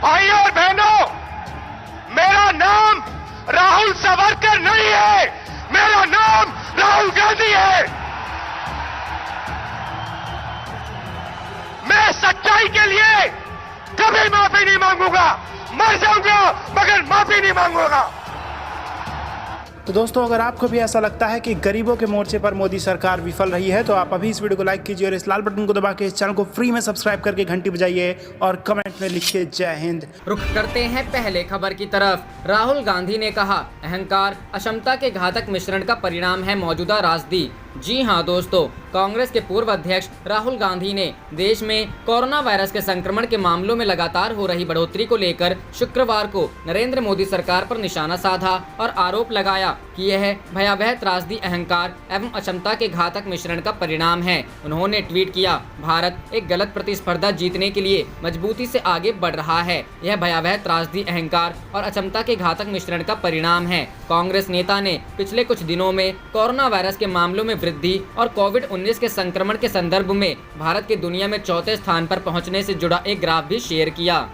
भाइयों और बहनों, मेरा नाम राहुल सावरकर नहीं है, मेरा नाम राहुल गांधी है। मैं सच्चाई के लिए कभी माफी नहीं मांगूंगा, मर जाऊंगा मगर माफी नहीं मांगूंगा। तो दोस्तों, अगर आपको भी ऐसा लगता है कि गरीबों के मोर्चे पर मोदी सरकार विफल रही है तो आप अभी इस वीडियो को लाइक कीजिए और इस लाल बटन को दबा के इस चैनल को फ्री में सब्सक्राइब करके घंटी बजाइए और कमेंट में लिखिए जय हिंद। रुख करते हैं पहले खबर की तरफ। राहुल गांधी ने कहा, अहंकार अक्षमता के घातक मिश्रण का परिणाम है मौजूदा राजनीति। जी हां दोस्तों, कांग्रेस के पूर्व अध्यक्ष राहुल गांधी ने देश में कोरोना वायरस के संक्रमण के मामलों में लगातार हो रही बढ़ोतरी को लेकर शुक्रवार को नरेंद्र मोदी सरकार पर निशाना साधा और आरोप लगाया कि यह भयावह त्रासदी अहंकार एवं अक्षमता के घातक मिश्रण का परिणाम है। उन्होंने ट्वीट किया, भारत एक गलत प्रतिस्पर्धा जीतने के लिए मजबूती से आगे बढ़ रहा है। यह भयावह त्रासदी अहंकार और अक्षमता के घातक मिश्रण का परिणाम है। कांग्रेस नेता ने पिछले कुछ दिनों में कोरोना वायरस के मामलों में वृद्धि और कोविड-19 के संक्रमण के संदर्भ में भारत के दुनिया में चौथे स्थान पर पहुंचने से जुड़ा एक ग्राफ भी शेयर किया।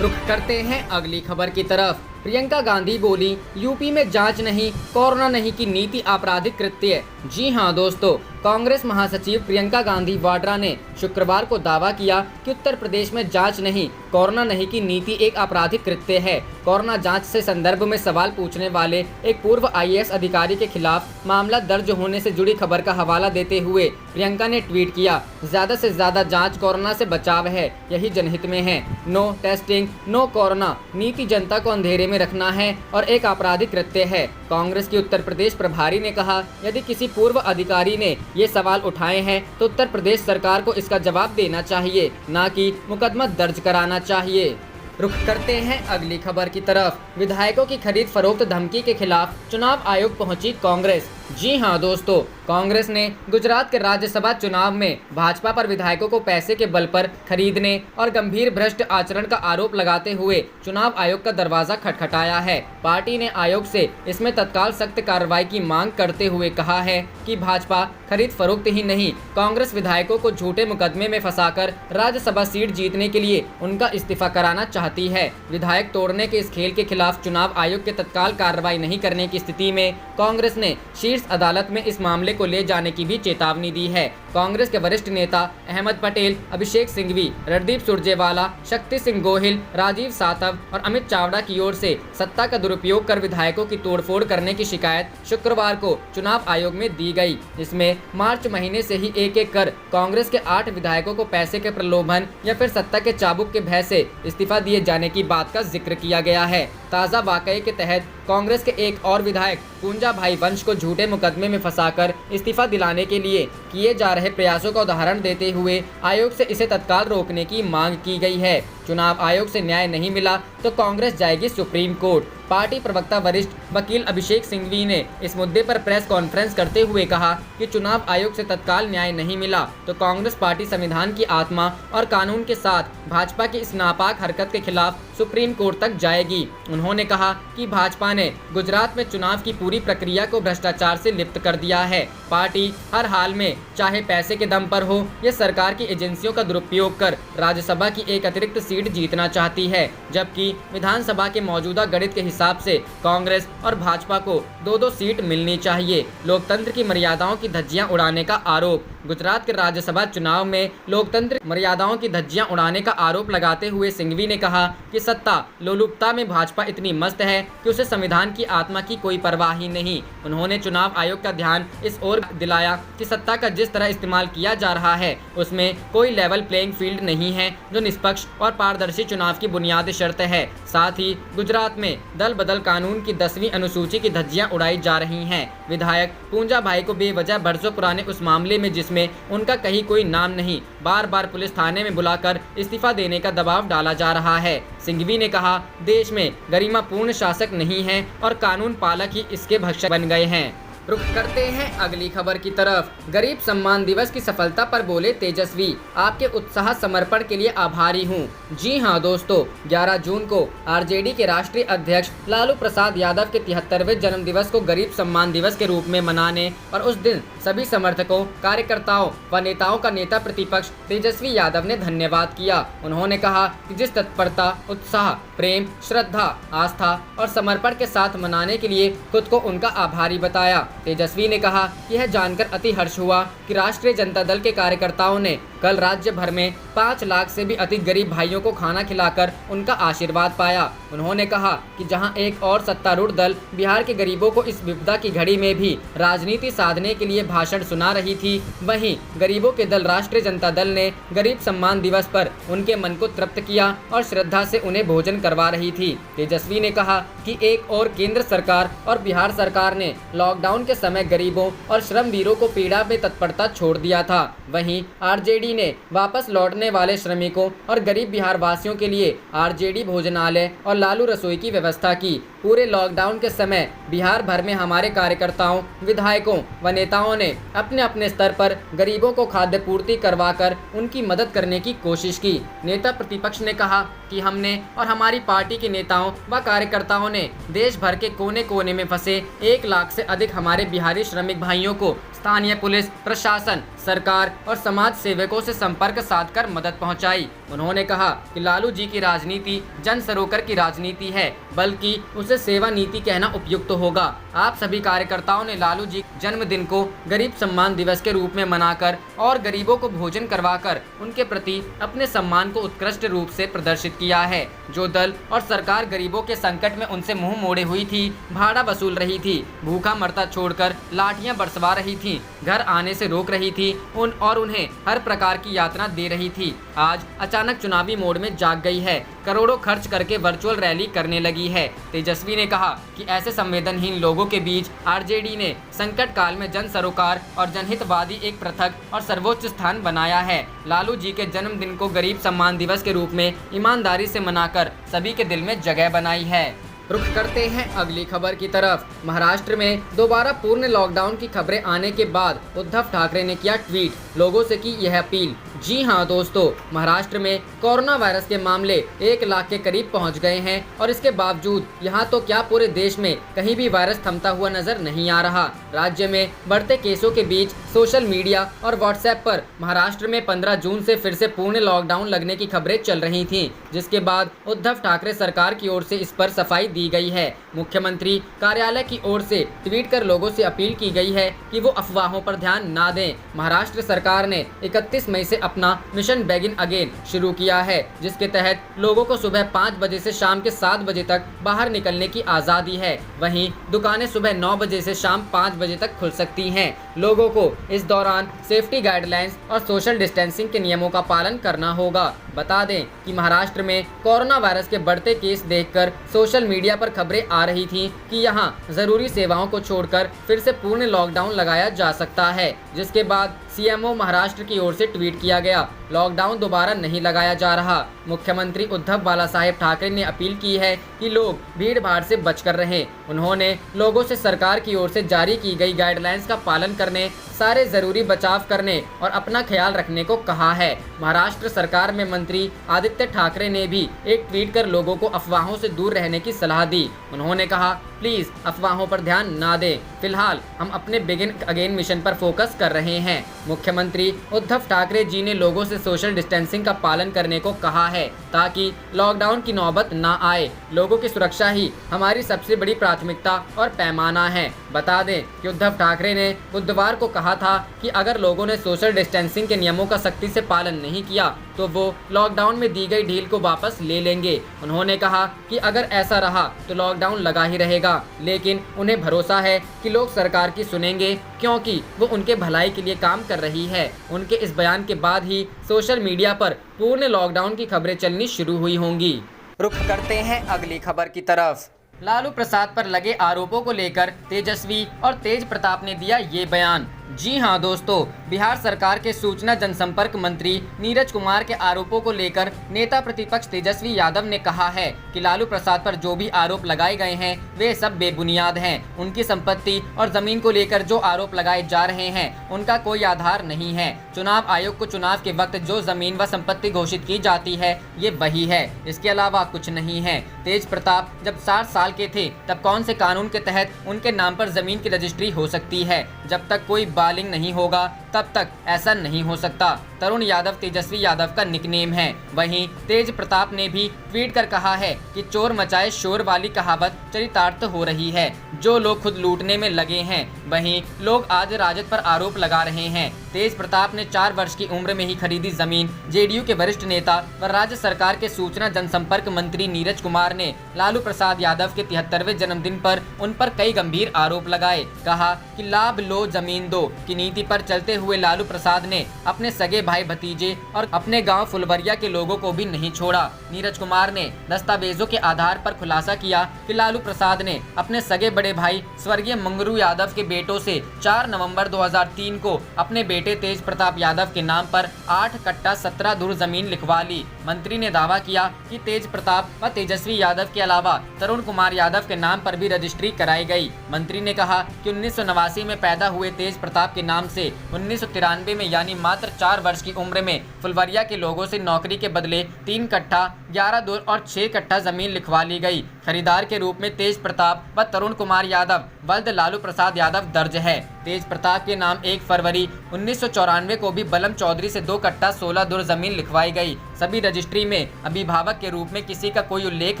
रुख करते हैं अगली खबर की तरफ। प्रियंका गांधी बोली, यूपी में जांच नहीं, कोरोना नहीं की नीति आपराधिक कृत्य है। जी हां दोस्तों, कांग्रेस महासचिव प्रियंका गांधी वाड्रा ने शुक्रवार को दावा किया कि उत्तर प्रदेश में जांच नहीं, कोरोना नहीं की नीति एक आपराधिक कृत्य है। कोरोना जांच से संदर्भ में सवाल पूछने वाले एक पूर्व आईएएस अधिकारी के खिलाफ मामला दर्ज होने से जुड़ी खबर का हवाला देते हुए प्रियंका ने ट्वीट किया, ज्यादा से ज्यादा जांच कोरोना से बचाव है, यही जनहित में है। नो टेस्टिंग नो कोरोना नीति जनता को अंधेरे में रखना है और एक आपराधिक कृत्य है। कांग्रेस की उत्तर प्रदेश प्रभारी ने कहा, यदि किसी पूर्व अधिकारी ने ये सवाल उठाए हैं तो उत्तर प्रदेश सरकार को इसका जवाब देना चाहिए, ना कि मुकदमा दर्ज कराना चाहिए। रुख करते हैं अगली खबर की तरफ। विधायकों की खरीद फरोख्त धमकी के खिलाफ चुनाव आयोग पहुंची कांग्रेस। जी हां दोस्तों, कांग्रेस ने गुजरात के राज्यसभा चुनाव में भाजपा पर विधायकों को पैसे के बल पर खरीदने और गंभीर भ्रष्ट आचरण का आरोप लगाते हुए चुनाव आयोग का दरवाजा खटखटाया है। पार्टी ने आयोग से इसमें तत्काल सख्त कार्रवाई की मांग करते हुए कहा है कि भाजपा खरीद फरोख्त ही नहीं, कांग्रेस विधायकों को झूठे मुकदमे में फंसाकर राज्यसभा सीट जीतने के लिए उनका इस्तीफा कराना चाहती है। विधायक तोड़ने के इस खेल के खिलाफ चुनाव आयोग के तत्काल कार्रवाई नहीं करने की स्थिति में कांग्रेस ने शीर्ष अदालत में इस मामले को ले जाने की भी चेतावनी दी है। कांग्रेस के वरिष्ठ नेता अहमद पटेल, अभिषेक सिंघवी, रणदीप सुरजेवाला, शक्ति सिंह गोहिल, राजीव सातव और अमित चावड़ा की ओर से सत्ता का दुरुपयोग कर विधायकों की तोड़फोड़ करने की शिकायत शुक्रवार को चुनाव आयोग में दी गई। इसमें मार्च महीने से ही एक एक कर कांग्रेस के 8 विधायकों को पैसे के प्रलोभन या फिर सत्ता के चाबुक के भय से इस्तीफा दिए जाने की बात का जिक्र किया गया है। ताज़ा वाकये के तहत कांग्रेस के एक और विधायक पूंजा भाई वंश को झूठे मुकदमे में फंसाकर इस्तीफा दिलाने के लिए किए जा रहे प्रयासों का उदाहरण देते हुए आयोग से इसे तत्काल रोकने की मांग की गई है। चुनाव आयोग से न्याय नहीं मिला तो कांग्रेस जाएगी सुप्रीम कोर्ट। पार्टी प्रवक्ता वरिष्ठ वकील अभिषेक सिंघवी ने इस मुद्दे पर प्रेस कॉन्फ्रेंस करते हुए कहा कि चुनाव आयोग से तत्काल न्याय नहीं मिला तो कांग्रेस पार्टी संविधान की आत्मा और कानून के साथ भाजपा की इस नापाक हरकत के खिलाफ सुप्रीम कोर्ट तक जाएगी। उन्होंने कहा कि भाजपा ने गुजरात में चुनाव की पूरी प्रक्रिया को भ्रष्टाचार से लिप्त कर दिया है। पार्टी हर हाल में, चाहे पैसे के दम पर हो या सरकार की एजेंसियों का दुरुपयोग कर, राज्यसभा की एक अतिरिक्त सीट जीतना चाहती है, जबकि विधानसभा के मौजूदा गणित के हिसाब से कांग्रेस और भाजपा को 2-2 सीट मिलनी चाहिए। लोकतंत्र की मर्यादाओं की धज्जियां उड़ाने का आरोप। गुजरात के राज्यसभा चुनाव में लोकतंत्र मर्यादाओं की धज्जियां उड़ाने का आरोप लगाते हुए सिंघवी ने कहा कि सत्ता लोलुपता में भाजपा इतनी मस्त है कि उसे संविधान की आत्मा की कोई परवाह ही नहीं। उन्होंने चुनाव आयोग का ध्यान इस ओर दिलाया कि सत्ता का जिस तरह इस्तेमाल किया जा रहा है उसमें कोई लेवल प्लेइंग फील्ड नहीं है, जो निष्पक्ष और पारदर्शी चुनाव की बुनियादी शर्त है। साथ ही गुजरात में दल बदल कानून की 10वीं अनुसूची की धज्जियां उड़ाई जा रही हैं। विधायक पूंजा भाई को बेवजह बरसों पुराने उस मामले में जिसमें उनका कहीं कोई नाम नहीं, बार बार पुलिस थाने में बुलाकर इस्तीफा देने का दबाव डाला जा रहा है। सिंघवी ने कहा, देश में गरिमापूर्ण शासक नहीं है और कानून पालक ही इसके भक्षक बन गए हैं। रुख करते हैं अगली खबर की तरफ। गरीब सम्मान दिवस की सफलता पर बोले तेजस्वी, आपके उत्साह समर्पण के लिए आभारी हूं। जी हां दोस्तों, 11 जून को आरजेडी के राष्ट्रीय अध्यक्ष लालू प्रसाद यादव के 73वें जन्मदिवस को गरीब सम्मान दिवस के रूप में मनाने और उस दिन सभी समर्थकों, कार्यकर्ताओं व नेताओं का नेता प्रतिपक्ष तेजस्वी यादव ने धन्यवाद किया। उन्होंने कहा कि जिस तत्परता, उत्साह, प्रेम, श्रद्धा, आस्था और समर्पण के साथ मनाने के लिए खुद को उनका आभारी बताया। तेजस्वी ने कहा कि यह जानकर अति हर्ष हुआ कि राष्ट्रीय जनता दल के कार्यकर्ताओं ने कल राज्य भर में 5 लाख से भी अधिक गरीब भाइयों को खाना खिलाकर उनका आशीर्वाद पाया। उन्होंने कहा कि जहां एक और सत्तारूढ़ दल बिहार के गरीबों को इस विपदा की घड़ी में भी राजनीति साधने के लिए भाषण सुना रही थी, वहीं गरीबों के दल राष्ट्रीय जनता दल ने गरीब सम्मान दिवस पर उनके मन को तृप्त किया और श्रद्धा से उन्हें भोजन करवा रही थी। तेजस्वी ने कहा कि एक और केंद्र सरकार और बिहार सरकार ने लॉकडाउन के समय गरीबों और श्रमवीरों को पीड़ा में तत्परता छोड़ दिया था। वहीं आरजेडी ने वापस लौटने वाले श्रमिकों और गरीब बिहार वासियों के लिए आरजेडी भोजनालय और लालू रसोई की व्यवस्था की। पूरे लॉकडाउन के समय बिहार भर में हमारे कार्यकर्ताओं, विधायकों व नेताओं ने अपने अपने स्तर पर गरीबों को खाद्य पूर्ति करवाकर उनकी मदद करने की कोशिश की। नेता प्रतिपक्ष ने कहा कि हमने और हमारी पार्टी के नेताओं व कार्यकर्ताओं ने देश भर के कोने कोने में फंसे 1 लाख से अधिक हमारे बिहारी श्रमिक भाइयों को स्थानीय पुलिस प्रशासन, सरकार और समाज सेवकों से संपर्क साधकर मदद पहुंचाई। उन्होंने कहा कि लालू जी की राजनीति जन सरोकार की राजनीति है, बल्कि उसे सेवा नीति कहना उपयुक्त होगा। आप सभी कार्यकर्ताओं ने लालू जी जन्मदिन को गरीब सम्मान दिवस के रूप में मनाकर और गरीबों को भोजन करवाकर उनके प्रति अपने सम्मान को उत्कृष्ट रूप से प्रदर्शित किया है। जो दल और सरकार गरीबों के संकट में उनसे मुंह मोड़े हुई थी, भाड़ा वसूल रही थी, भूखा मरता छोड़कर लाठियां बरसवा रही थी, घर आने से रोक रही थी और उन्हें हर प्रकार की यातना दे रही थी, आज अचानक चुनावी मोड में जाग गई है, करोड़ों खर्च करके वर्चुअल रैली करने लगी है। तेजस्वी ने कहा कि ऐसे संवेदनहीन लोगों के बीच आरजेडी ने संकट काल में जन सरोकार और जनहितवादी एक पृथक और सर्वोच्च स्थान बनाया है। लालू जी के जन्मदिन को गरीब सम्मान दिवस के रूप में ईमानदारी से मनाकर सभी के दिल में जगह बनाई है। रुख करते हैं अगली खबर की तरफ। महाराष्ट्र में दोबारा पूर्ण लॉकडाउन की खबरें आने के बाद उद्धव ठाकरे ने किया ट्वीट, लोगों से की यह अपील। जी हां दोस्तों, महाराष्ट्र में कोरोना वायरस के मामले 1 लाख के करीब पहुंच गए हैं और इसके बावजूद यहां तो क्या पूरे देश में कहीं भी वायरस थमता हुआ नजर नहीं आ रहा। राज्य में बढ़ते केसों के बीच सोशल मीडिया और व्हाट्सएप पर महाराष्ट्र में 15 जून से फिर से पूर्ण लॉकडाउन लगने की खबरें चल रही थीं, जिसके बाद उद्धव ठाकरे सरकार की ओर से इस पर सफाई दी गई है। मुख्यमंत्री कार्यालय की ओर से ट्वीट कर लोगों से अपील की गई है कि वो अफवाहों पर ध्यान ना दें। महाराष्ट्र सरकार ने 31 मई से अपना मिशन बिगिन अगेन शुरू किया है, जिसके तहत लोगों को सुबह 5 बजे से शाम के 7 बजे तक बाहर निकलने की आज़ादी है। वहीं दुकानें सुबह 9 बजे से शाम 5 बजे तक खुल सकती हैं। लोगों को इस दौरान सेफ्टी गाइडलाइंस और सोशल डिस्टेंसिंग के नियमों का पालन करना होगा। बता दें कि महाराष्ट्र में कोरोना वायरस के बढ़ते केस देखकर सोशल मीडिया पर खबरें आ रही थीं कि यहां जरूरी सेवाओं को छोड़कर फिर से पूर्ण लॉकडाउन लगाया जा सकता है, जिसके बाद सीएमओ महाराष्ट्र की ओर से ट्वीट किया गया, लॉकडाउन दोबारा नहीं लगाया जा रहा। मुख्यमंत्री उद्धव बालासाहेब ठाकरे ने अपील की है कि लोग भीड़ भाड़ से बचकर रहें। उन्होंने लोगों से सरकार की ओर से जारी की गई गाइडलाइंस का पालन करने, सारे जरूरी बचाव करने और अपना ख्याल रखने को कहा है। महाराष्ट्र सरकार में मंत्री आदित्य ठाकरे ने भी एक ट्वीट कर लोगों को अफवाहों से दूर रहने की सलाह दी। उन्होंने कहा, प्लीज अफवाहों पर ध्यान ना दें, फिलहाल हम अपने बिगिन अगेन मिशन पर फोकस कर रहे हैं। मुख्यमंत्री उद्धव ठाकरे जी ने लोगों से सोशल डिस्टेंसिंग का पालन करने को कहा है ताकि लॉकडाउन की नौबत ना आए। लोगों की सुरक्षा ही हमारी सबसे बड़ी प्राथमिकता और पैमाना है। बता दें कि उद्धव ठाकरे ने बुधवार को कहा था कि अगर लोगों ने सोशल डिस्टेंसिंग के नियमों का सख्ती से पालन नहीं किया तो वो लॉकडाउन में दी गई ढील को वापस ले लेंगे। उन्होंने कहा कि अगर ऐसा रहा तो लॉकडाउन लगा ही रहेगा, लेकिन उन्हें भरोसा है कि लोग सरकार की सुनेंगे क्योंकि वो उनके भलाई के लिए काम कर रही है। उनके इस बयान के बाद ही सोशल मीडिया पर पूर्ण लॉकडाउन की खबरें चलनी शुरू हुई होंगी। रुख करते हैं अगली खबर की तरफ। लालू प्रसाद पर लगे आरोपों को लेकर तेजस्वी और तेज प्रताप ने दिया ये बयान। जी हां दोस्तों, बिहार सरकार के सूचना जनसंपर्क मंत्री नीरज कुमार के आरोपों को लेकर नेता प्रतिपक्ष तेजस्वी यादव ने कहा है कि लालू प्रसाद पर जो भी आरोप लगाए गए हैं वे सब बेबुनियाद हैं। उनकी संपत्ति और जमीन को लेकर जो आरोप लगाए जा रहे हैं उनका कोई आधार नहीं है। चुनाव आयोग को चुनाव के वक्त जो जमीन व संपत्ति घोषित की जाती है ये वही है, इसके अलावा कुछ नहीं है। तेज प्रताप जब 60 साल के थे तब कौन से कानून के तहत उनके नाम पर जमीन की रजिस्ट्री हो सकती है? जब तक कोई बालिंग नहीं होगा तब तक ऐसा नहीं हो सकता। तरुण यादव तेजस्वी यादव का निकनेम है। वहीं तेज प्रताप ने भी ट्वीट कर कहा है कि चोर मचाए शोर वाली कहावत चरितार्थ हो रही है। जो लोग खुद लूटने में लगे हैं वहीं लोग आज राजद पर आरोप लगा रहे हैं। तेज प्रताप ने 4 वर्ष की उम्र में ही खरीदी जमीन। जेडीयू के वरिष्ठ नेता व राज्य सरकार के सूचना जनसंपर्क मंत्री नीरज कुमार ने लालू प्रसाद यादव के 73वें जन्मदिन पर उन पर कई गंभीर आरोप लगाए। कहा कि लाभ लो जमीन दो की नीति पर चलते हुए लालू प्रसाद ने अपने सगे भाई भतीजे और अपने गांव फुलवरिया के लोगों को भी नहीं छोड़ा। नीरज कुमार ने दस्तावेजों के आधार पर खुलासा किया कि लालू प्रसाद ने अपने सगे बड़े भाई स्वर्गीय मंगरू यादव के बेटों से 4 नवंबर 2003 को अपने बेटे तेज प्रताप यादव के नाम पर 8 कट्टा 17 धुर जमीन लिखवा ली। मंत्री ने दावा किया कि तेज प्रताप व तेजस्वी यादव के अलावा तरुण कुमार यादव के नाम पर भी रजिस्ट्री कराई गई। मंत्री ने कहा कि 1989 में पैदा हुए तेज प्रताप के नाम से 1993 में यानी मात्र 4 वर्ष की उम्र में फुलवरिया के लोगों से नौकरी के बदले 3 कट्ठा 11 धुर और 6 कट्ठा जमीन लिखवा ली गई। खरीदार के रूप में तेज प्रताप व तरुण कुमार यादव वल्द लालू प्रसाद यादव दर्ज है। तेज प्रताप के नाम 1 फरवरी 1994 को भी बलम चौधरी से 2 कट्टा 16 धुर जमीन लिखवाई गई। सभी रजिस्ट्री में अभिभावक के रूप में किसी का कोई उल्लेख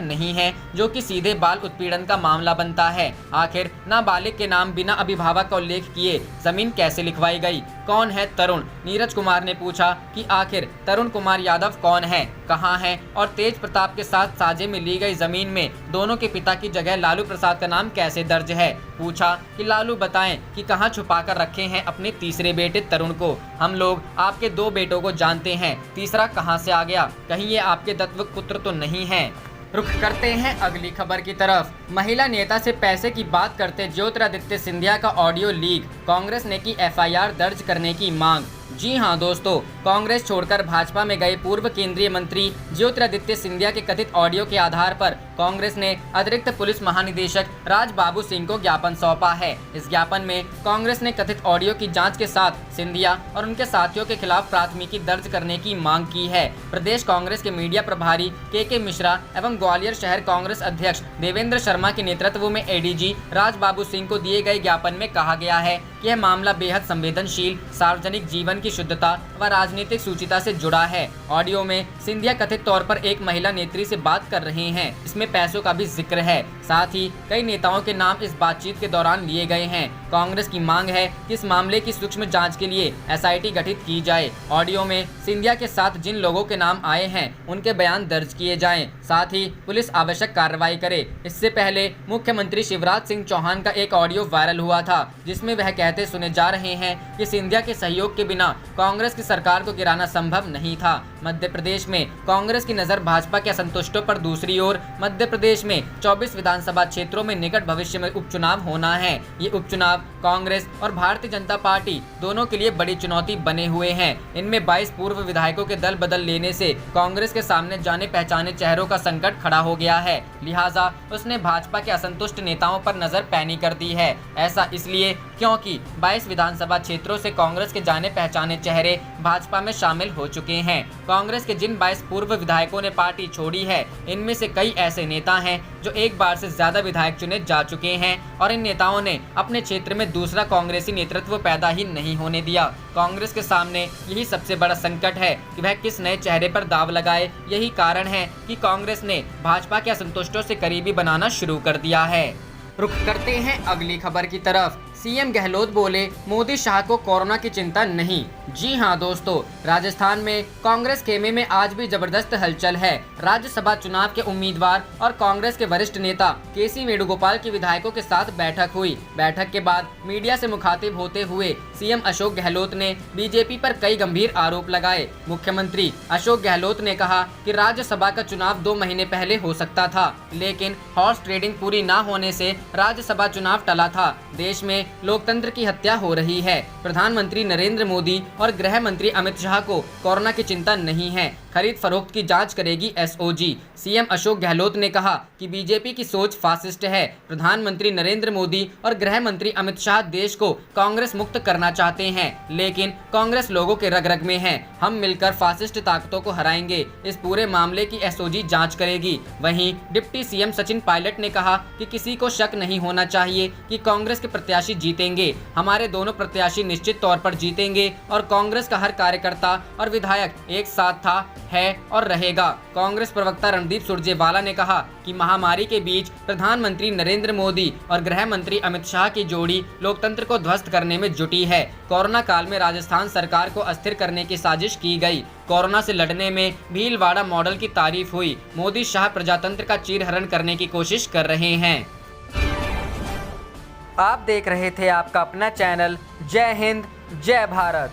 नहीं है, जो कि सीधे बाल उत्पीड़न का मामला बनता है। आखिर नाबालिग के नाम बिना अभिभावक का उल्लेख किए जमीन कैसे लिखवाई गई? कौन है तरुण? नीरज कुमार ने पूछा कि आखिर तरुण कुमार यादव कौन है, कहाँ है और तेज प्रताप के साथ साझे में ली गई जमीन में दोनों के पिता की जगह लालू प्रसाद का नाम कैसे दर्ज है? पूछा कि लालू बताएं कि कहाँ छुपा कर रखे हैं अपने तीसरे बेटे तरुण को। हम लोग आपके 2 बेटों को जानते हैं, तीसरा कहाँ से आ गया? कहीं ये आपके दत्तक पुत्र तो नहीं है? रुख करते हैं अगली खबर की तरफ। महिला नेता से पैसे की बात करते ज्योतिरादित्य सिंधिया का ऑडियो लीक, कांग्रेस ने की एफआईआर दर्ज करने की मांग। जी हां दोस्तों, कांग्रेस छोड़कर भाजपा में गए पूर्व केंद्रीय मंत्री ज्योतिरादित्य सिंधिया के कथित ऑडियो के आधार पर कांग्रेस ने अतिरिक्त पुलिस महानिदेशक राज बाबू सिंह को ज्ञापन सौंपा है। इस ज्ञापन में कांग्रेस ने कथित ऑडियो की जांच के साथ सिंधिया और उनके साथियों के खिलाफ प्राथमिकी दर्ज करने की मांग की है। प्रदेश कांग्रेस के मीडिया प्रभारी के मिश्रा एवं ग्वालियर शहर कांग्रेस अध्यक्ष देवेंद्र शर्मा के नेतृत्व में एडीजी राज बाबू सिंह को दिए गए ज्ञापन में कहा गया है कि यह मामला बेहद संवेदनशील, सार्वजनिक जीवन की शुद्धता व राजनीतिक सूचिता से जुड़ा है। ऑडियो में सिंधिया कथित तौर पर एक महिला नेत्री से बात कर रहे हैं। इसमें पैसों का भी जिक्र है। साथ ही कई नेताओं के नाम इस बातचीत के दौरान लिए गए हैं। कांग्रेस की मांग है कि इस मामले की सूक्ष्म जांच के लिए एसआईटी गठित की जाए। ऑडियो में सिंधिया के साथ जिन लोगों के नाम आए हैं उनके बयान दर्ज किए जाएं। साथ ही पुलिस आवश्यक कार्रवाई करे। इससे पहले मुख्यमंत्री शिवराज सिंह चौहान का एक ऑडियो वायरल हुआ था, जिसमें वह कहते सुने जा रहे हैं कि सिंधिया के सहयोग के बिना कांग्रेस की सरकार को गिराना संभव नहीं था। मध्य प्रदेश में कांग्रेस की नजर भाजपा के असंतुष्टों पर। दूसरी ओर मध्य प्रदेश में 24 विधानसभा क्षेत्रों में निकट भविष्य में उपचुनाव होना है। ये उपचुनाव कांग्रेस और भारतीय जनता पार्टी दोनों के लिए बड़ी चुनौती बने हुए हैं। इनमें 22 पूर्व विधायकों के दल बदल लेने से कांग्रेस के सामने जाने पहचाने चेहरों का संकट खड़ा हो गया है। लिहाजा उसने भाजपा के असंतुष्ट नेताओं पर नजर पैनी कर दी है। ऐसा इसलिए क्योंकि 22 विधानसभा क्षेत्रों से कांग्रेस के जाने पहचाने चेहरे भाजपा में शामिल हो चुके हैं। कांग्रेस के जिन 22 पूर्व विधायकों ने पार्टी छोड़ी है, इनमें से कई ऐसे नेता हैं जो एक बार से ज्यादा विधायक चुने जा चुके हैं और इन नेताओं ने अपने क्षेत्र में दूसरा कांग्रेसी नेतृत्व पैदा ही नहीं होने दिया। कांग्रेस के सामने यही सबसे बड़ा संकट है कि वह किस नए चेहरे पर दाव लगाए। यही कारण है कि कांग्रेस ने भाजपा के असंतुष्टों से करीबी बनाना शुरू कर दिया है। रुख करते हैं अगली खबर की तरफ। सीएम गहलोत बोले मोदी शाह को कोरोना की चिंता नहीं। जी हां दोस्तों, राजस्थान में कांग्रेस खेमे में आज भी जबरदस्त हलचल है। राज्यसभा चुनाव के उम्मीदवार और कांग्रेस के वरिष्ठ नेता केसी वेणुगोपाल की विधायकों के साथ बैठक हुई। बैठक के बाद मीडिया से मुखातिब होते हुए सीएम अशोक गहलोत ने बीजेपी पर कई गंभीर आरोप लगाए। मुख्यमंत्री अशोक गहलोत ने कहा कि राज्यसभा का चुनाव 2 महीने पहले हो सकता था, लेकिन हॉर्स ट्रेडिंग पूरी न होने से राज्यसभा चुनाव टला था। देश में लोकतंत्र की हत्या हो रही है। प्रधानमंत्री नरेंद्र मोदी और गृह मंत्री अमित शाह को कोरोना की चिंता नहीं है। खरीद फरोख्त की जांच करेगी एसओजी। सीएम अशोक गहलोत ने कहा कि बीजेपी की सोच फासिस्ट है। प्रधानमंत्री नरेंद्र मोदी और गृह मंत्री अमित शाह देश को कांग्रेस मुक्त करना चाहते हैं, लेकिन कांग्रेस लोगों के रग रग में है। हम मिलकर फासिस्ट ताकतों को हराएंगे। इस पूरे मामले की एसओजी जांच करेगी। वहीं डिप्टी सीएम सचिन पायलट ने कहा कि किसी को शक नहीं होना चाहिए कि कांग्रेस के प्रत्याशी जीतेंगे। हमारे दोनों प्रत्याशी निश्चित तौर पर जीतेंगे और कांग्रेस का हर कार्यकर्ता और विधायक एक साथ था, है और रहेगा। कांग्रेस प्रवक्ता रणदीप सुरजेवाला ने कहा कि महामारी के बीच प्रधानमंत्री नरेंद्र मोदी और गृह मंत्री अमित शाह की जोड़ी लोकतंत्र को ध्वस्त करने में जुटी है। कोरोना काल में राजस्थान सरकार को अस्थिर करने की साजिश की गई। कोरोना से लड़ने में भीलवाड़ा मॉडल की तारीफ हुई। मोदी शाह प्रजातंत्र का चीरहरण करने की कोशिश कर रहे हैं। आप देख रहे थे आपका अपना चैनल जय हिंद जय भारत।